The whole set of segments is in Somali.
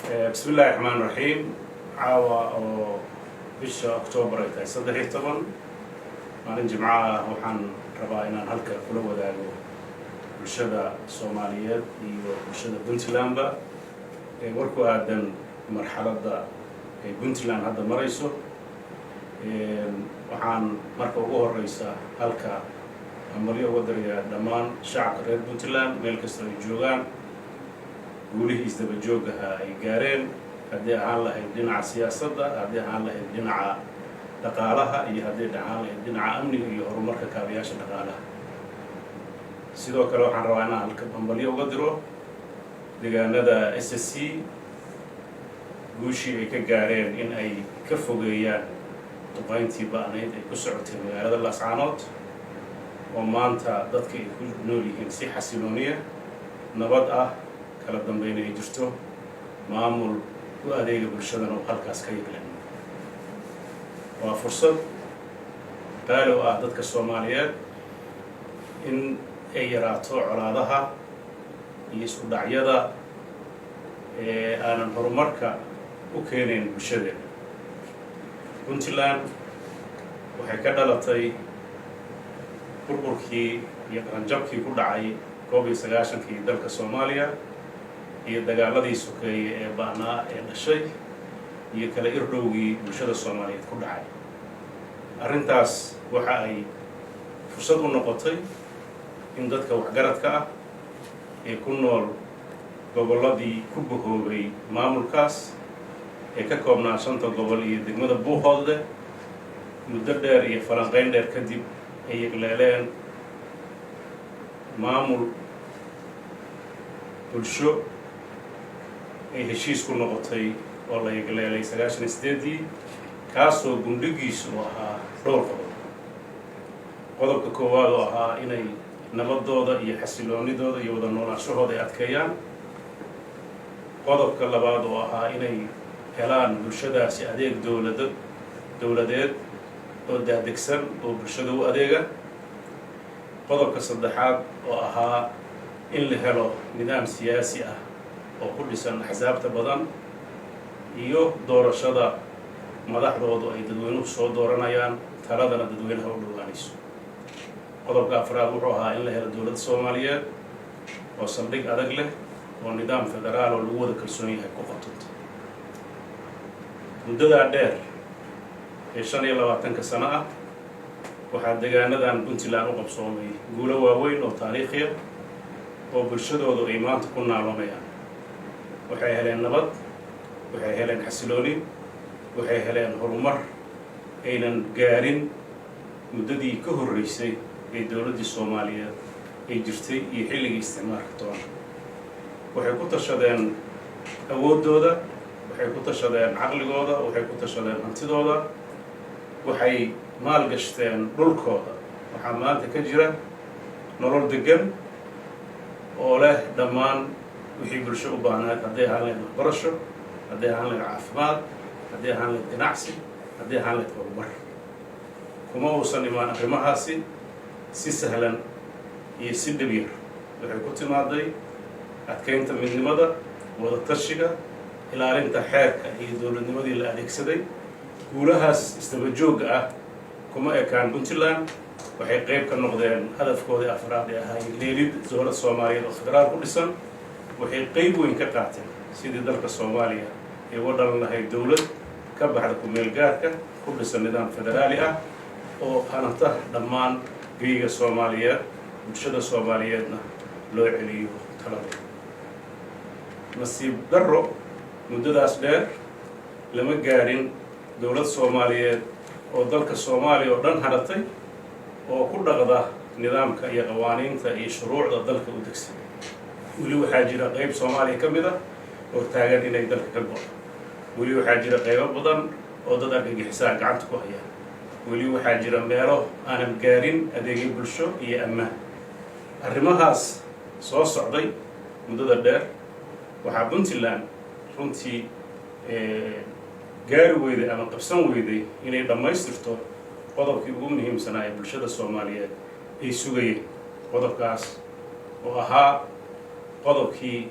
بسم الله الرحمن الرحيم. عاوة بشهر أكتوبر صدري طبعا مالين جمعة وحن ربائنا هلك كل وداعو بالشدة الصوماليات بالشدة بنتلانبا وركو آدم مرحلة دا بنتلان هذا مريسو وحن مركو أوه الرئيسة هلك أمريكا ودريا دمان شعب ريد بنتلان ملك جوغان قولي إزدبا جوغها أي قارين هدي عن لها الدنع سياسة هدي عن لها الدنع دقالها هدي عن لها الدنع أمني هو مركا كابياش دقالها سيدو كلو عن روانا الكبنبلية وقدرو ديغانا دا SSC قوشي أي كقارين إن أي كفوغيان طبعينتي بانيد أي كسعوتي مغالة اللاسعانوت ومانتا دادك أي كنوليهن سي حسيلونية نباد kala dambeyn ay jirto maamul u adeega bulshadana oo halkaas ka yaqaan waa fursad qaali u ah dadka Soomaaliyeed in ay yaraato colaadaha iyo isku dhacyada aanan horumarka u keenayn bulshada. Puntland waxay ka dhalatay burburkii iyo qaranjabkii ku dhacay COVID-19 dalka Soomaaliya iyo dagaaladii sokeeyay ee baanaa ee dhashay iyo kala irdhowgii bulshada Soomaaliyeed ku dhacay. Arrintaas waxa ay fursad u noqotay in dadka waxgaradka ah ee ku nool gobolladii ku bohoobay maamulkaas ee ka koobnaa 5 gobol iyo degmada Buuhoodle muddo dheer iyo falanqayn dheer kadib ay yaqleeleen maamul bulsho ay heshiis ku noqotay oo la yaqleelay 98 kaasoo gundhigiisu ahaa dhowr qodob. qodobka koowaad oo ahaa inay nabadooda iyo xasiloonidooda iyo wada noolaanshahooda ay adkeeyaan. qodobka labaad oo ahaa inay helaan bulshadaasi adeeg dowladeed oo daadegsan oo bulshada u adeega. qodobka saddexaad oo ahaa in la helo nidaam siyaasi ah oo ku dhisan axsaabta badan iyo doorashada madaxdoodu ay dadweynuhu soo dooranayaan taladana dadweynaha u dhawaanayso. qodobka afraad wuxuu ahaa in la helo dowladda Soomaaliyeed oo saldhig adag leh oo nidaam federaal oo lagu wada kalsoon yahay ku qotonto. muddadaa dheer ee 25 sano ah waxaa deegaanadan Puntland u qabsoomay guulo waaweyn oo taariikhi ah oo bulshadoodu ay maanta ku naaloonayaan. waxay heleen nabad, waxay heleen xasilooni, waxay heleen horumar aynan gaarin muddadii ka horreysay ee dowladda Soomaaliyeed ay jirtay iyo xilligii isticmaalka toona. waxay ku tashadeen awoodooda, waxay ku tashadeen caqligooda, waxay ku tashadeen hantidooda, waxay maalgashteen dhulkooda. waxaa maanta ka jira nolol degan oo leh dhammaan wixii bulsho u baahnayd hadday ahaan lahayd waxbarasho, hadday ahaan lahayd caafimaad, hadday ahaan lahayd ganacsi, hadday ahaan lahayd horumar. kuma uusan imaan arrimahaasi si sahlan iyo si dhib yar. waxay ku timaaday adkeynta midnimada, wada tashiga, ilaalinta xeerka iyo dowladnimadii la adeegsaday. guulahaas isdaba joogga ah kuma ekaan Puntland, waxay qayb ka noqdeen hadafkoodii afraad ee ahaa leelid dowlad Soomaaliyeed oo federaal ku dhisan. waxay qayb weyn ka qaateen sidii dalka Soomaaliya ay u dhalan lahayd dowlad ka baxda ku meel gaarka ku dhisan nidaam federaali ah oo hanata dhammaan geyga Soomaaliyeed, bulshada Soomaaliyeedna loo celiyo talada. nasiib darro muddadaas dheer lama gaarin dowlad Soomaaliyeed oo dalka Soomaaliya oo dhan haratay oo ku dhaqda nidaamka iyo qawaaniinta iyo shuruucda dalka u degsan. weli waxaa jira qayb Soomaaliya ka mid ah oo taagan inay dalka ka go'do. weli waxaa jira qaybo badan oo dad argagixisaa gacanta ku haya. weli waxaa jira meelo aanan gaarin adeegyo bulsho iyo ammaan. arrimahaas soo socday muddada dheer waxaa Puntland runtii gaari weyday ama qabsan weyday inay dhammaystirto qodobkii ugu muhiimsanaa ee bulshada Soomaaliyeed ay sugayeen. qodobkaas oo ahaa qodobkii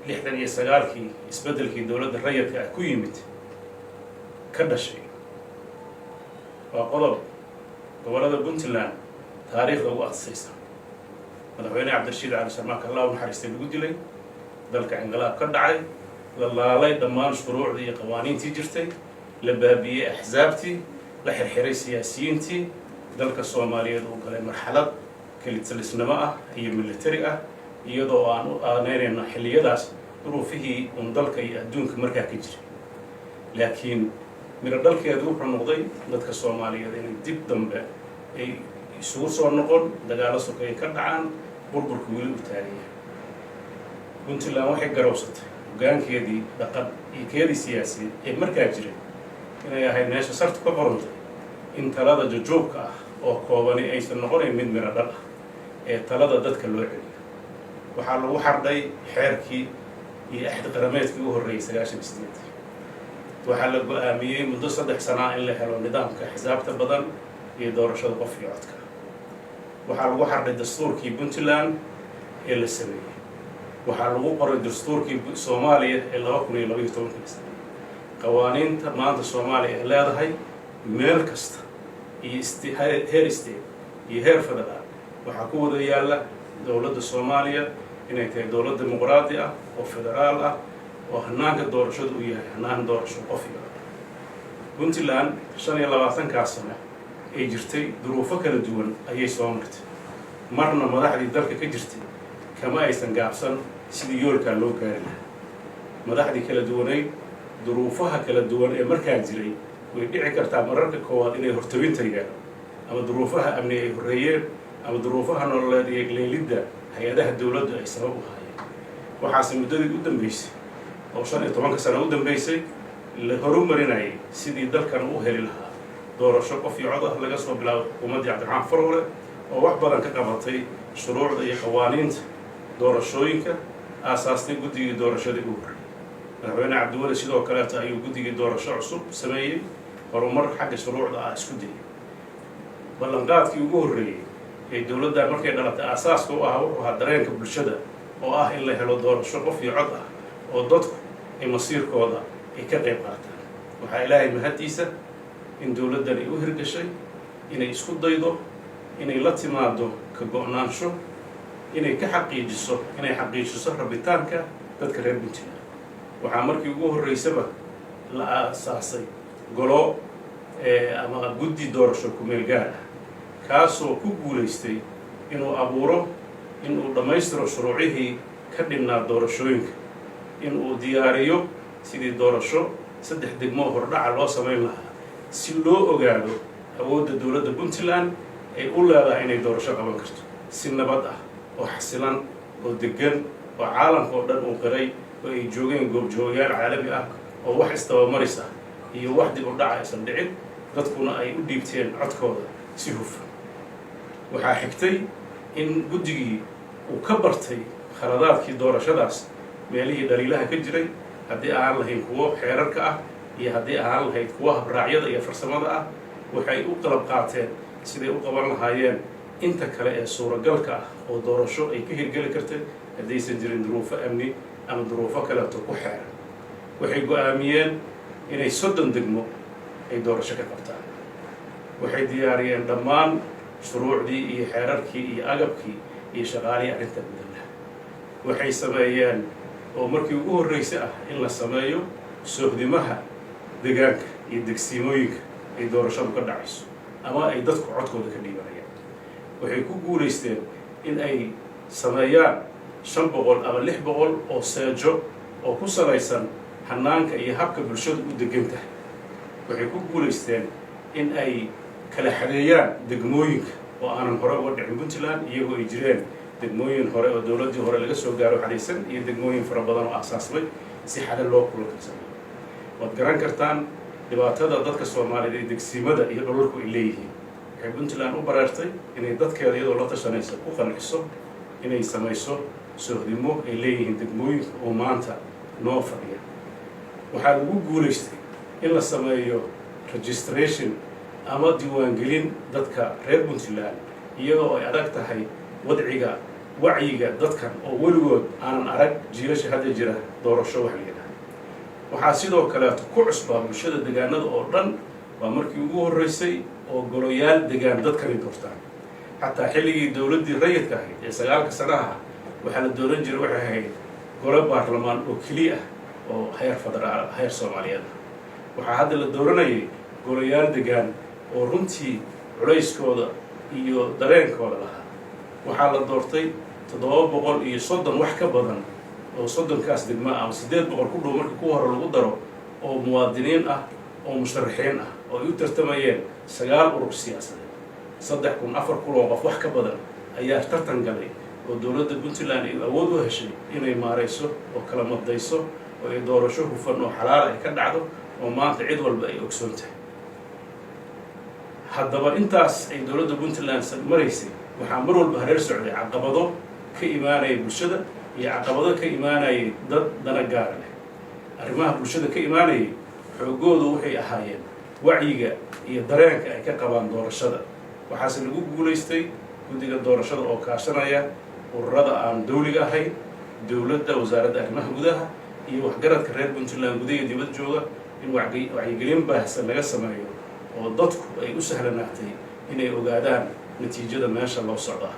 lixdan iyo sagaalkii isbeddelkii dowladda rayidka ah ku yimid ka dhashay waa qodob gobollada puntland taariikhda ugu adsaysa madaxweyne cabdirashiid cali sharmaake allah u naxariistay lagu dilay dalka inqilaab ka dhacay la laalay dhammaan shuruucdii iyo qawaaniintii jirtay la baabi'iyey axsaabtii la xirxiray siyaasiyiintii dalka soomaaliyeed uu galay marxalad kelitalisnimo ah iyo militari ah iyadoo aan u aaneynayno xilliyadaas duruufihii dalka iyo adduunka markaa ka jiray laakiin miro dhalkeedu wuxuu noqday dadka soomaaliyeed inay dib dambe ay isugu soo noqon dagaalo sokeeye ka dhacaan burburka weli u taagaya puntland waxay garowsatay hoggaankeedii dhaqan iyo keedii siyaasiyeed ee markaa jiray inay ahayd meesha sartu ka qorantay in talada jojoobka ah oo koobani aysan noqonayn mid miro dhal ah ee talada dadka loo celiyo waxaa lagu xardhay xeerkii iyo axdi qarameedkii u horreeyey 98 waxaa la go-aamiyey muddo 3 sano in la helo nidaamka xisaabta badan iyo doorashada qof iyo codka waxaa lagu xardhay dastuurkii puntland ee la sameeyey waxaa lagu qoray dastuurkii soomaaliya ee 2012 qawaaniinta maanta soomaaliya ay leedahay meel kasta iyo heer state iyo heer federaal waxaa ku wada yaalla dowladda soomaaliya inay tahay dowlad dimuqraadi ah oo federaal ah oo hanaanka doorashada u yahay hanaan doorasho qofiga puntland 25 sano ay jirtay duruufo kala duwan ayay soo martay marna madaxdii dalka ka jirtay kama aysan gaabsan sidii yoolkaa loo gaari lahaa madaxdii kala duwanayd duruufaha kala duwan ee markaa jiray way dhici kartaa mararka koowaad inay hortawintayaan ama duruufaha amni ay horreeyeen ama duruufaha nololeed iyo leelidda hay-adaha dowladdu ay sabab u haayeen waxaase muddadii u dambeysay oo 15 sano u dambeysay la horumarinayay sidii dalkan u heli lahaa doorasho qof iyo cod ah laga soo bilaabo xukuumaddii cabdiraxmaan farole oo wax badan ka qabatay shuruucda iyo qawaaniinta doorashooyinka aasaastay guddigii doorashadii ugu horreeyay madaxweyne cabdiweli sidoo kaleeta ayuu guddigii doorasho cusub sameeyey horumar xagga shuruucda ah isku dayay ballanqaadkii ugu horreeyey ee dowladdan markay dhalatay aasaaska u ahaa wuxuu ahaa dareenka bulshada oo ah in la helo doorasho qof iyo cod ah oo dadku ay masiirkooda ay ka qayb qaataan waxaa ilaahay mahaddiisa in dowladdan ay u hirgashay inay isku daydo inay la timaado ka go-naansho inay xaqiijiso rabitaanka dadka reer puntland waxaa markii ugu horreysaba la aasaasay golo ama guddi doorasho ku-meel gaar ah kaasoo ku guulaystay inuu abuuro inuu dhammaystiro shuruucihii ka dhinnaa doorashooyinka inuu diyaariyo sidii doorasho 3 degmo hordhaca loo samayn lahaa si loo ogaado awoodda dowladda puntland ay u leedahay inay doorasho qaban karto si nabad ah oo xasilan oo degan oo caalamka oo dhan uu qiray oo ay joogeen goobjoogayaal caalami ah oo wax istabamaris ah iyo wax dib u dhaca aysan dhicin dadkuna ay u dhiibteen codkooda si hufan waxaa xigtay in guddigii uu ka bartay khaladaadkii doorashadaas meelihii dhaliilaha ka jiray haddii aan lahayn kuwo xeerarka ah iyo haddii aan lahayd kuwo habraacyada iyo farsamada ah waxay u qalab qaateen siday u qaban lahaayeen inta kale ee suuragalka ah oo doorasho ay ka hirgeli kartay haddaysan jirin duruufo amni ama duruufo kaleeto ku xeeran waxay go-aamiyeen inay 30 degmo ay doorasho ka qabtaan waxay diyaariyeen dhammaan shuruucdii iyo xeerarkii iyo agabkii iyo shaqaalihii arrinta gudaha waxay sameeyeen oo markii ugu horreysay ah in la sameeyo sohdimaha deegaanka iyo degsiimooyinka ay doorashadu ka dhacayso ama ay dadku codkooda ka dhiibanayaan waxay ku guulaysteen in ay sameeyaan 500 ama 600 oo seejo oo ku salaysan hanaanka iyo habka bulshadu u degan tahay waxay ku guulaysteen in ay kala xareeyaan degmooyinka oo aanan hore uga dhicin puntland iyagoo ay jireen degmooyin hore oo dowladdii hore laga soo gaaro xariisan iyo degmooyin fara badan oo aasaasmay si xalal loo kulankarsanayo waad garan kartaan dhibaatada dadka soomaaliyeed ee degsiimada iyo dhulalku ay leeyihiin waxay puntland u bareertay inay dadkeeda iyadoo la tashanaysa ku qanciso inay samayso sohdimo ay leeyihiin degmooyinka oo maanta noo fadhiya waxaa lagu guulaystay in la sameeyo registration ama diiwaangelin dadka reer puntland iyadoo ay adag tahay wadciga wacyiga dadkan oo weligood aanan arag jiilasha hadda jira doorasho wax la yidhaahdo. waxaa sidoo kaleeto ku cusbaa bulshada deegaanada oo dhan waa markii ugu horreysay oo golayaal deegaan dadkani doortaan. xataa xilligii dowladdii rayidka ahayd ee 9 sanaha waxaa la dooran jiray waxay ahayd gole baarlamaan oo keliya ah oo heer federaal heer Soomaaliyeed. waxaa hadda la dooranayay golayaal deegaan oo runtii culayskooda iyo dareenkooda lahaa. waxaa la doortay 730 wax ka badan oo 30kaas degmo ah ama 800 ku dhow markii ku hore lagu daro oo muwaadiniin ah oo musharaxiin ah oo ay u tartamayeen 9 urur siyaasadeed. 3,000-4,000 oo qof wax ka badan ayaa tartan galay oo dowladda Puntland ay awood u heshay inay maareyso oo kala madayso oo ay doorasho hufan oo xalaal ay ka dhacdo oo maanta cid walba ay ogsoon tahay. haddaba intaas ay dowladda Puntland maraysay waxaa mar walba hareer socday caqabado ka imaanaya bulshada iyo caqabado ka imaanaya dad dana gaar leh. arrimaha bulshada ka imaanayay xoogoodu waxay ahaayeen wacyiga iyo dareenka ay ka qabaan doorashada. waxaase lagu guulaystay guddiga doorashada oo kaashanaya ururada aan dawliga ahayn, dowladda, wasaaradda arrimaha gudaha iyo waxgaradka reer Puntland gudaha dibad jooga in wacyigelin baahsan laga sameeyo oo dadku ay u sahlanaatay inay ogaadaan natiijada meesha loo socdaa.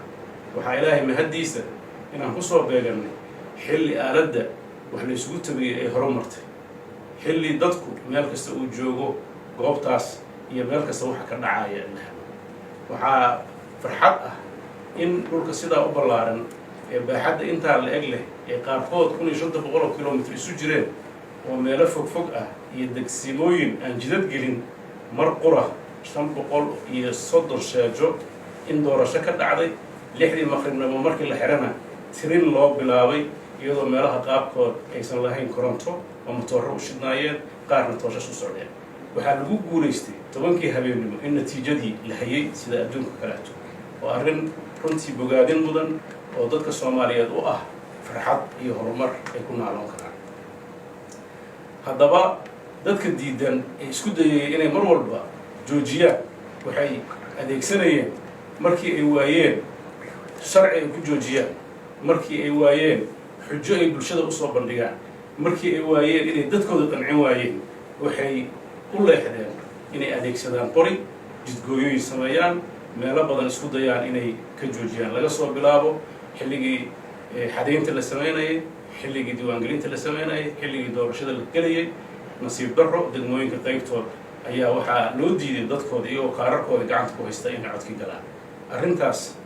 waxaa ilaahay mahadiisa inaan ku soo beeganay xilli aaladda wax la isugu tabiyey ay horumartay, xilli dadku meel kasta uu joogo goobtaas iyo meel kasta waxa ka dhacaya. waxaa farxad ah in dhulka sidaa u ballaaran ee baaxadda intaa la eg leh ee qaarkood 1500 kilomitir isu jireen oo meelo fogfog ah iyo degsimooyin aan jidad gelin mar qura 530 sheejo in doorasho ka dhacday. 6dii maqribnimo markii la xirana tirin loo bilaabay iyadoo meelaha qaabkood aysan lahayn koronto oo matooro u shidnaayeen qaarna tooshash u socdeen. waxaa lagu guulaystay 10kii habeenimo in natiijadii la hayay sida adduunka kaleeto oo arrin runtii bogaadin mudan oo dadka Soomaaliyeed u ah farxad iyo horumar ay ku naaloon karaan. haddaba dadka diidan ee isku dayay inay mar walba joojiyaan waxay adeegsanayeen markii ay waayeen sharci ay ku joojiyaan, markii ay waayeen xujo ay bulshada u soo bandhigaan, markii ay waayeen inay dadkooda qancin waayeen waxay u leexdeen inay adeegsadaan qori, jidgooyooyin sameeyaan, meelo badan isku dayaan inay ka joojiyaan. laga soo bilaabo xilligii xadaynta la sameynayay, xilligii diiwaangelinta la sameynayay, xilligii doorashada la gelayay. nasiib darro degmooyinka qaybtood ayaa waxaa loo diiday dadkooda iyagoo kaararkooda gacanta ku haysta inay codki galaan. arrintaas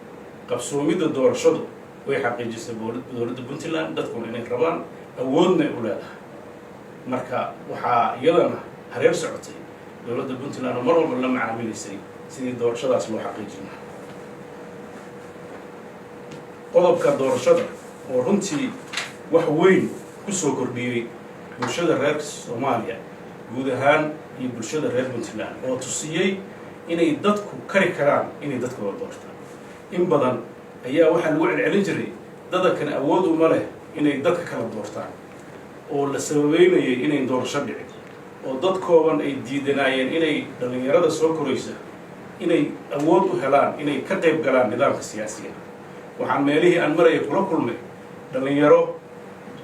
qabsoomidda doorashadu way xaqiijisay dowladda Puntland dadkuna inay rabaan awoodna u leedahay. marka waxaa iyadana hareer socotay dowladda Puntland oo mar walba la macaamilaysay sidii doorashadaas loo xaqiijin lahaa. qodobka doorashada oo runtii wax weyn ku soo kordhiyey bulshada reer Soomaaliya guud ahaan iyo bulshada reer Puntland oo tusiyey inay dadku kari karaan inay dadkooda doortaan. in badan ayaa waxaa lagu celcelin jiray dadkan awood uma leh inay dadka kala doortaan oo la sababeynayay inay doorasho dhicin oo dad kooban ay diidanaayeen inay dhalinyarada soo koraysa inay awood u helaan inay ka qayb galaan nidaamka siyaasiga. waxaan meelihii aan marayay kula kulmay dhalinyaro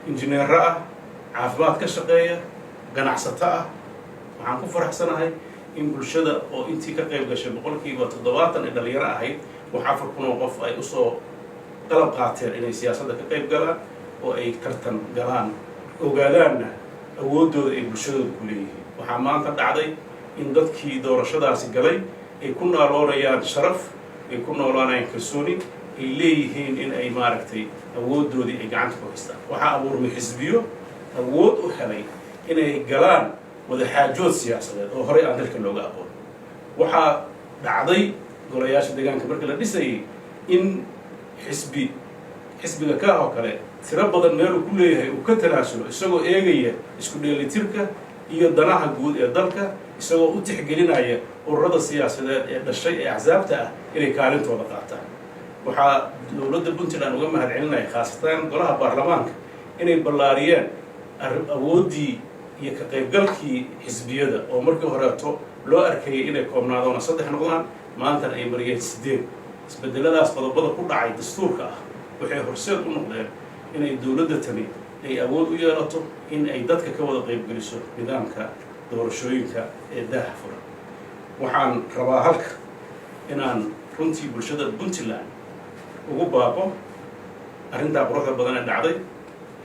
injineero ah, caafimaad ka shaqeeya, ganacsato ah. waxaan ku faraxsanahay in bulshada oo intii ka qayb gashay 70% ee dhalinyaro ahayd wax 4,000 qof ay usoo qalab qaateen inay siyaasadda ka qayb galaan oo ay tartan galaan ogaadaanna awoodooda ay bulshadooda ku leeyihiin. waxaa maanta dhacday in dadkii doorashadaasi galay ay ku noolaanayaan sharaf, ay ku noolaanayaan kalsooni, ay leeyihiin in ay maaragtay awoodoodii ay gacanta ku haystaan. waxaa abuurmay xisbiyo awood u helay inay galaan wadaxaajood siyaasadeed oo horey aan dalka looga aqoon. waxaa dhacday golayaasha deegaanka markii la dhisayay in xisbiga ka oo kale tiro badan meel uu ku leeyahay uu ka tanaasulo isagoo eegaya isku dheelitirka iyo danaha guud ee dalka, isagoo u tixgelinaya ururada siyaasadeed ee dhashay ee axsaabta ah inay kaalintooda qaataan. waxaa dowladda Puntland uga mahadcelinaya khaasatan golaha baarlamaanka inay ballaariyeen awooddii iyo ka qaybgalkii xisbiyada oo markii horeeto loo arkayay inay koobnaadona 3 noqdaan maantana ay mariyeen 8. isbedeladaas qodobada ku dhacay dastuurka ah waxay horseed u noqdeen inay dowladda tani ay awood u yeelato in ay dadka ka wada qaybgeliso nidaamka doorashooyinka ee daaha furan waxaan rabaa halka inaan runtii bulshada Puntland ugu baaqo arrintaa quruxda badan ee dhacday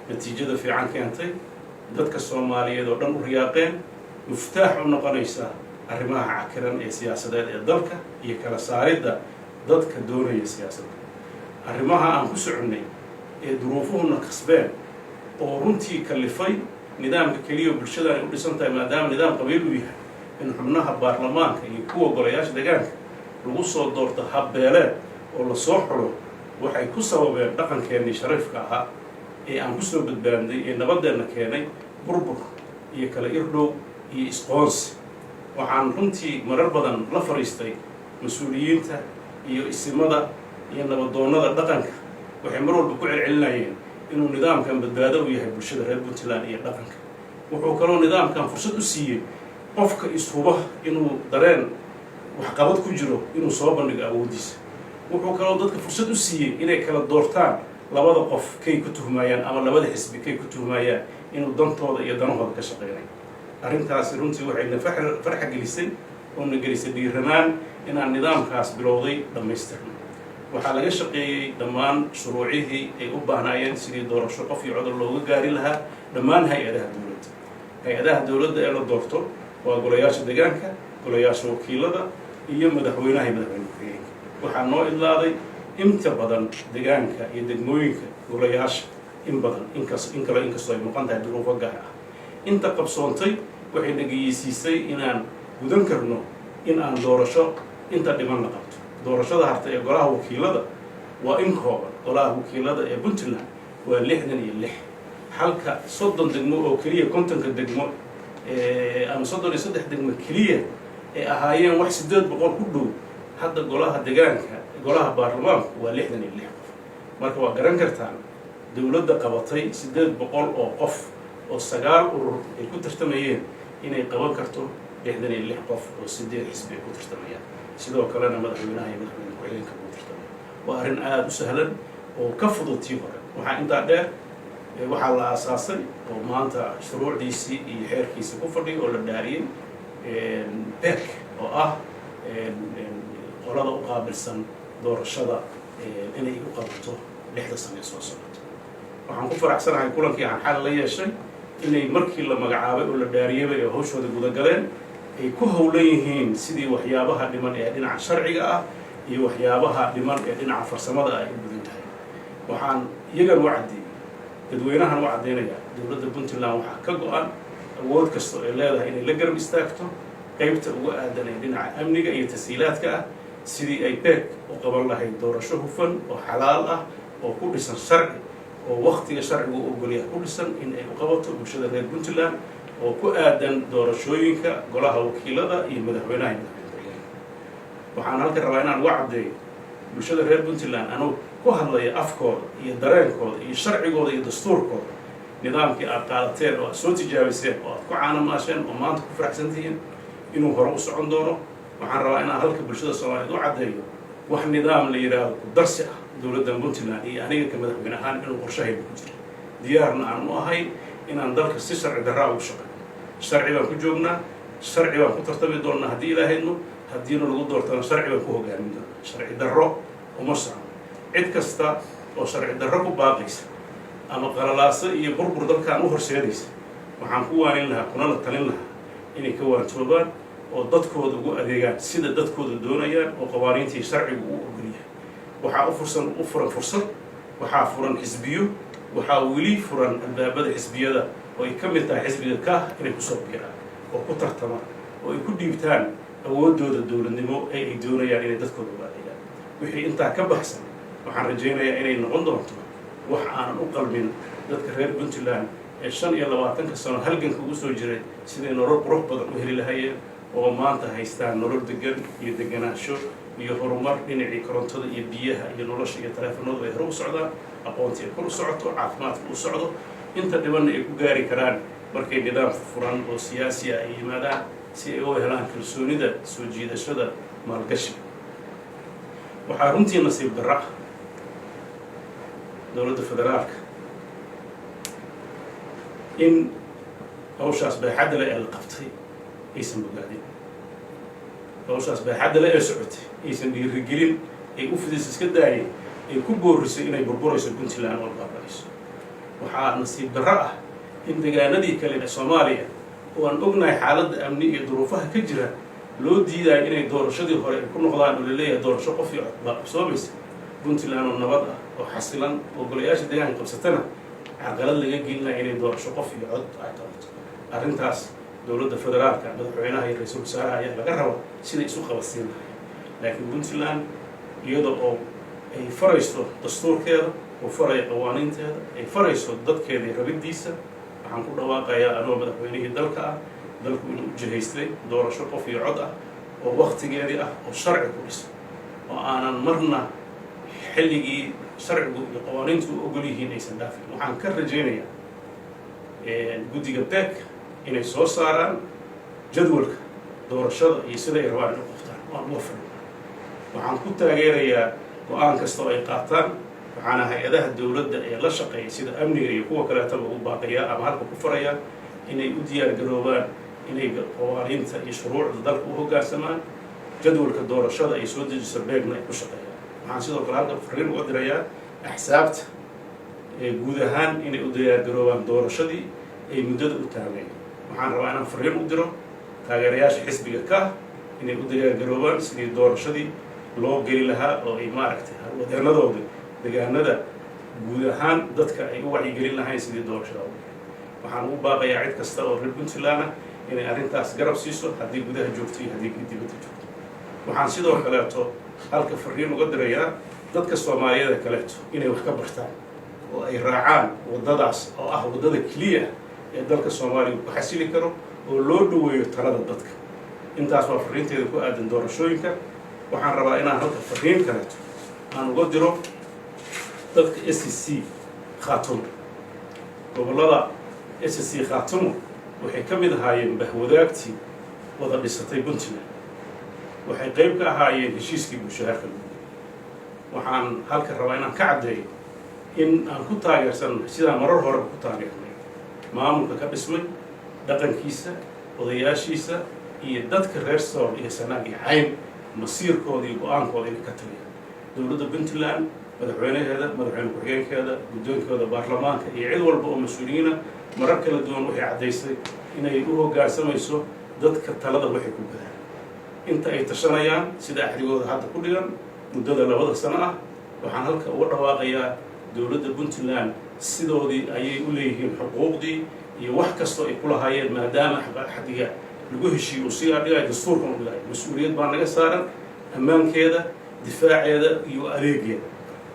natiijada fiican keentay dadka Soomaaliyeed oo dhan u riyaaqeen muftaax u noqonaysa arrimaha cakiran ee siyaasadeed ee dalka iyo kala saaridda dadka doonaya siyaasadda arrimaha aan ku soconay ee duruufuhuna kasbeen oo runtii kalifay nidaamka kaliya bulshada ay u dhisan tahay maadaama nidaam qabiil u yahay in xubnaha baarlamaanka iyo kuwa golayaasha deegaanka lagu soo doorto habbeeleed oo la soo xulo waxay ku sababeen dhaqankeennii shariifka ahaa ee aan ku soo badbaadnay ee nabadeenna keenay burbur iyo kala irdhow iyo isqoonsi waxaan runtii marar badan la fariistay mas-uuliyiinta iyo isimada iyo nabadoonnada dhaqanka waxay mar walba ku celcelinayeen inuu nidaamkan badbaado u yahay bulshada reer Puntland iyo dhaqanka wuxuu kaloo nidaamkan fursad u siiyey qofka ishuba inuu dareen waxqabad ku jiro inuu soo bandhigo awoodiisa wuxuu kaloo dadka fursad u siiyey inay kala doortaan labada qof kay ku tuhmayaan ama labada xisbi kay ku tuhmayaan inuu dantooda iyo danahooda ka shaqeynay arrintaasi runtii waxayna farxa gelisay oo na gelisay dhiiranaan inaan nidaamkaas bilowday dhammaystirno waxaa laga shaqeeyey dhammaan shuruucihii ay u baahnaayeen sidii doorasho qof iyo codol looga gaari lahaa dhammaan hay-adaha dowladda ee la doorto waa golayaasha deegaanka golayaasha wakiilada iyo madaxweynaha iyo madaxweyne ku-xigeenka waxaa noo idlaaday inta badan deegaanka iyo degmooyinka golayaasha in badan inkastoo ay muuqan tahay duruufo gaar ah inta qabsoontay waxay dhageysiisay inaan gudan karno in aan doorasho inta dhiman la qabto doorashada hartay ee golaha wakiilada waa in kooban golaha wakiilada ee Puntland waa 66 halka 30 degmo oo kaliya 50 degmo ama 33 degmo kaliya ee ahaayeen wax 800 ku dhow hadda golaha deegaanka golaha baarlamaanka waa 66 qof marka waa garan kartaan dowladda qabatay 800 oo qof oo 9 urur ay ku tartamayeen inay qaban karto 66 qof oo 8 xisbi ay ku tartamayaan sidoo kalena madaxweynaha iyo madaxweyne ku-xigeenka ku tartamay waa arrin aad u sahlan oo ka fudud tii hore waxaa intaa dheer waxaa la aasaasay oo maanta shuruucdiisii iyo xeerkiisa ku fadhiyo oo la dhaariyey PEC oo ah qolada u qaabilsan doorashada inay u qabato 6 sano soo socota waxaan ku faraxsanahay kulankii aan xal la yeeshay inay markii la magacaabay oo la dhaariyay ay hawshooda guda galeen ay ku howlan yihiin sidii waxyaabaha dhiman ee dhinaca sharciga ah iyo waxyaabaha dhiman ee dhinaca farsamada ay u gudan tahay waxaan iyagan u cadeeyay dadweynahan u cadeynaya dowladda Puntland waxa ka go'an awood kasta oo ay leedahay inay la garab istaagto qaybta ugu aadan ee dhinaca amniga iyo tasiilaadka ah sidii ay PEC u qaban lahayd doorasho hufan oo xalaal ah oo ku dhisan sharci oo waqtiga sharcigu u ogolyahay ku dhisan in ay u qabato bulshada reer Puntland oo ku aadan doorashooyinka golaha wakiilada iyo madaxweynaha iyo madaxweyne waxaan halka rabaa inaan uga cadeeyo bulshada reer Puntland anoo ku hadlaya afkooda iyo dareenkooda iyo sharcigooda iyo dastuurkooda nidaamkii aad qaadateen oo aad soo tijaabiseen oo aad ku caanamaasheen oo maanta ku faraxsan tihiin inuu hore u socon doono waxaan rabaa inaan halka bulshada Soomaaliyeed u cadeeyo wax nidaam la yiraahdo ku darsi ah dowladda Puntland iyo aniga ka madaxweyne ahaan inuu qorshahayga ku jiro diyaarna aan u ahay inaan dalka si sharci darro ugu shaqeeyo sharci baan ku joognaa sharci baan ku tartami doonaa haddii ilaahayno haddiina lagu doortana sharci baan ku hogaamin doonaa sharci darro uma socno cid kasta oo sharci darro ku baaqaysa ama qalalaaso iyo burbur dalkaan u horseedaysa waxaan ku waanin lahaa kuna la talin lahaa inay ka waantoobaan oo dadkooda ugu adeegaan sida dadkooda doonayaan oo qawaaniintii sharcigu u ogolyahay waxaa u furan fursad waxaa furan xisbiyo waxaa weli furan albaabada xisbiyada oo ay ka mid tahay xisbiga ka inay ku soo biiraan oo ku tartamaan oo ay ku dhiibtaan awoodooda dowladnimo ee ay doonayaan inay dadkooda ugu adeegaan wixii intaa ka baxsan waxaan rajaynayaa inay noqon doonto wax aanan u qalmin dadka reer Puntland ee 25 sano halganka ugu soo jiray sidii nolol qurux badan u heli lahaayeen oo maanta haystaan nolol degan iyo deganaansho iyo horumar dhinacii korontada iyo biyaha iyo nolosha iyo taleefanadu ay hore u socdaan aqoontii ay kor u socoto caafimaadku u socdo inta dhibanna ay ku gaari karaan markay nidaam furan oo siyaasi ah ay yimaadaan si ay u helaan kalsoonida soo jiidashada maalgashi waxaa runtii nasiib darro ah دولة الفدرالك إن هوشاس بحد لا القبطي يسمى بقادين هوشاس بحد لا يسعد يسمى الرجلين يوفدس كداي يكبر رسي إن يبربر يسمى بنتلان والقابلس وحا نصيب براءة إن دجاندي كلمة سوماليا وأن أغنى حالة أمنية ظروفها كجرة لو ديدا إن دور شدي هو يكون نقضان ولا ليه دور شقة في بسوبس بنتلان النبضة وحصلا وقلياش ديان قبستنا عقلت اللي جينا إن دور شقة في عد عقلت أرنتاس دولة الفدرال كان مدحوينها هي رئيس الوزراء هي لقربوا سيد يسوق وسيلة لكن بنتلان يضع أي فريسو دستور كذا وفري قوانين كذا أي فريسو ضد كذا ربيديسة عن كل واقع يا أنا مدحوينه دلك من جهيستي دور شقة في عدة ووقت جديدة وشرع كويس وأنا مرنا حلقي شرع قوانين وأقوليه نيسان دافع وعن كرجينيا جودي قبتك إن الصور صار جدولك دور الشر يصير يروان القفتان وموفر وعن كنت غيريا وأن كستوي قاتان وعن هيئة الدولة لا شقي سيد أمني يقوى كلا تبغوا باقيا أمهالك كفريا إن يودي الجروبان إن قوانين يشروع ذلك وهو قاسمان جدولك دور الشر يسود يسبقنا يكشقيا وعن سيد القرار فرين وقدريا حسابت جودهان إن يودي الجروبان دور الشدي مدة التامين waxaan rabaa inaan fariin u diro taageerayaasha xisbiga ka inay u diyaargaroobaan sidii doorashadii loo geli lahaa oo ay maaragtay wadeenadooda deegaanada guud ahaan dadka ay u wacyigelin lahayn sidii doorashada waxaan ugu baaqayaa cid kasta oo reer Puntland inay arrintaas garab siiso haddii gudaha joogto iyo haddii dibadda joogto waxaan sidoo kaleeto halka fariin uga dirayaa dadka Soomaaliyeed kaleeto inay wax ka bartaan oo ay raacaan wadadaas oo ah wadada kaliya dalka Soomaaliya ku xasili karo oo loo dhaweeyo talada dadka intaas waa fariinteeda ku aadan doorashooyinka waxaan rabaa inaan halka fariin kaleeto aan uga diro dadka SSC Khaatumo gobolada SSC Khaatumo waxay ka mid ahaayeen bahwadaagtii wada dhisatay Puntland waxay qayb ka ahaayeen heshiiskii bulshada waxaan halka rabaa inaan ka cadeeyo in aan ku taageersan sida marar hore ku taageernay maamulka ka dhismay dhaqankiisa odayaashiisa iyo dadka reer Sool iyo Sanaag iyo Cayn masiirkooda iyo go'aankooda inay ka taliyaan dowladda Puntland madaxweynaheeda madaxweyne ku-xigeenkeeda guddoonkooda baarlamaanka iyo cid walba oo mas'uuliyiina marar kala duwan waxay cadeysay inay u hoggaansamayso dadka talada waxay ku gadaan inta ay tashanayaan sida axdigooda hadda ku dhigan muddada 2 sano ah waxaan halka uga dhawaaqayaa dowladda Puntland sidoodii ayay u leeyihiin xuquuqdii iyo wax kasta ay kula hayeen maadaama xadiga lagu heshiiyo si adiga dastuurka u dhigay mas'uuliyad baa naga saaran ammaankeeda difaaceeda iyo adeegeeda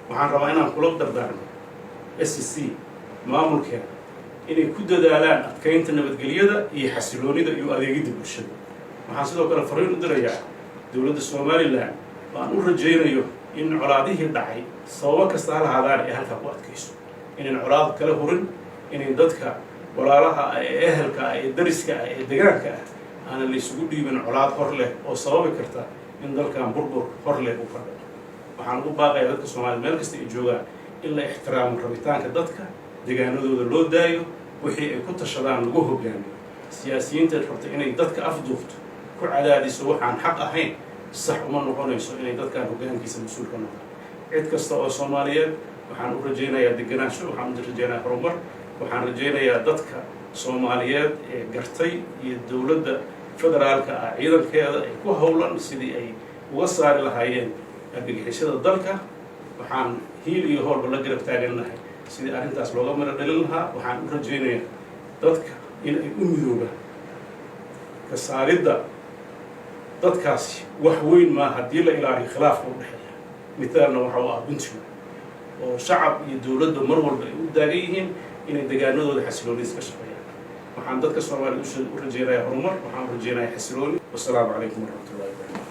waxaan rabaa inaan kula dardaarno SSC maamulkeeda inay ku dadaalaan adkeynta nabadgelyada iyo xasiloonida iyo adeegida bulshada waxaan sidoo kale fariin u dirayaa dowladda Soomaaliland baan u rajaynayo in colaadihii dhacay sabab kasta ha lahaadaan ay halka ku adkayso in colaad kala hurin in dadka walaalaha ay ehelka ay dariska ay deegaanka aan la isugu dhiibin colaad hor leh oo sababi karta in dalkan burbur hor leh u fadhiyo waxaan ugu baaqayaa dadka Soomaaliyeed meel kasta ay joogaan in la ixtiraamo rabitaanka dadka deegaanadooda loo daayo wixii ay ku tashadaan lagu hogaamiyo siyaasiyiinta rabta inay dadka afduufto ku cadaadiso waxaan xaq ahayn sax uma noqonayso inay dadkan hoggaankiisa mas'uul ka noqdaan cid kasta oo Soomaaliyeed waxaan u rajaynayaa deganaansho waxaan u rajaynayaa horumar waxaan rajaynayaa dadka Soomaaliyeed ee gartay iyo dowladda federaalka ah ciidankeeda ay ku howlan sidii ay uga saari lahaayeen argagixisada dalka waxaan hiil iyo howlba la garab taaganahay sidii arrintaas looga mara dhalin lahaa waxaan u rajaynayaa dadka in ay u midoobaan ka saaridda dadkaasi wax weyn ma haddii la ilaaliyo khilaafka u dhexeeya mithaalna waxa uu ah Puntland oo shacab iyo dowladda mar walba ay u daagan yihiin inay deegaanadooda xasilooni ka shaqeeyaan waxaan dadka Soomaaliyeed u rajaynayaa horumar waxaan u rajaynayaa xasilooni wassalaamu calaykum warahmatullaahi wabarakaatuh